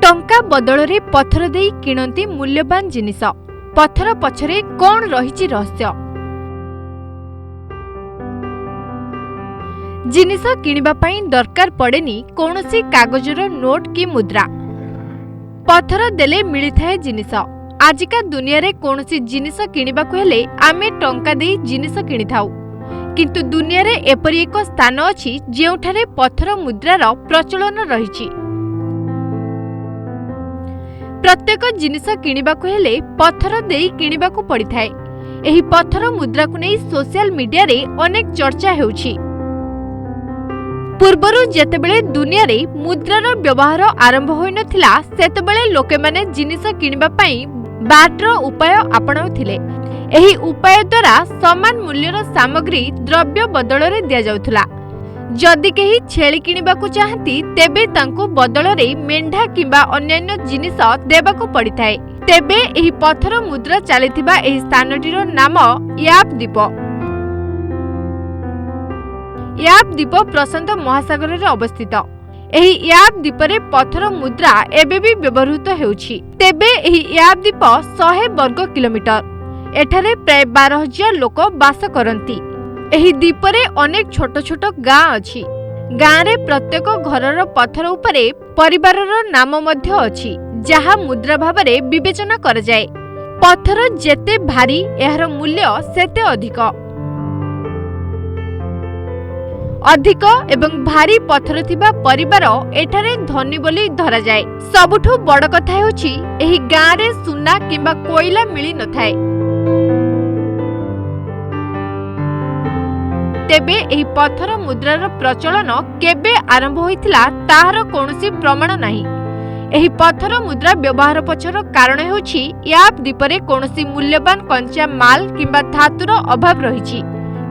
टंका बदल रे पत्थर देई किणती मूल्यवान जिनिस। पत्थर पछरे कौन रहिछि रहस्य? जिनिस किनिबा पई दरकार पड़ेनी कोनोसी कागजर नोट की मुद्रा। पत्थर देले मिली थाए जिनिस। आजिका दुनिया रे कोनोसी जिनिस किनिबाकु हेले आमे टंका देई जिनिस किनि थाउ, किंतु दुनिया रे एपरि एक स्थान अछि जेउठारे पत्थर मुद्रार प्रचलन रहिछि। प्रत्येक जिनिस किनिबाकु हेले पत्थर देई किनिबाकु पड़िथाए। एही पत्थर मुद्रा को नै सोशल मीडिया रे अनेक चर्चा हेउछि। पूर्वरु जेतेबेले दुनिया रे मुद्रार व्यवहार आरंभ होई नथिला सेतेबेले लोके माने जिनिस किनिबा पई बाटर उपाय आपणाउथिले। एही उपाय द्वारा समान मूल्यर सामग्री द्रव्य बदल रे दिया जाउथला। जदि केही छेली किनिबाकु चाहंती तेबे तांको बदल रे मेंढा किंबा अन्यान्य जिनिस देबाकु पड़िथाए। तेबे एही पत्थर मुद्रा चालिथिबा एही स्थानटीर नाम याप द्वीप। याप द्वीप प्रशांत महासागर रे अवस्थित। एही याप द्वीप रे पत्थर मुद्रा एबे भी व्यवहृत हेउछि। तेबे एही याप द्वीप 100 वर्ग किलोमीटर। एठारे प्राय 12,000 लोक बास करंती। एही द्वीप रे अनेक छोट छोट गाँ अछि। गाँ रे प्रत्येक घरर पत्थर उपरे परिवारर नाम मध्य अछि, जहा मुद्रा भाबरे विवेचना कर जाय। पत्थर जेते भारी एहार मूल्य सेते अधिक। अधिक एवं भारी पत्थर थिबा परिवार एठारे धनी बोली धरा जाय। सबुठु बड़ कथा हेउछि एही गाँ रे सुना किंबा कोइला मिली नथाय। तेबे एही पत्थर मुद्रार प्रचलन केबे आरंभ होइथिला ताहार कोनोसी प्रमाण नाही। एही पत्थर मुद्रा व्यवहार पछर कारण हेउछि याप द्वीपरे कोनोसी मूल्यवान कंचा माल किंबा धातुर अभाव रहिछि।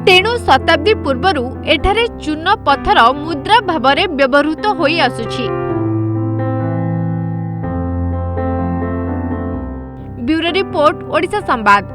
तेणु शताब्दी पूर्वरु एठारे चून पत्थर मुद्रा भावरे व्यवहृत होई आसुछि। ब्यूरो रिपोर्ट, ओडिशा संवाद।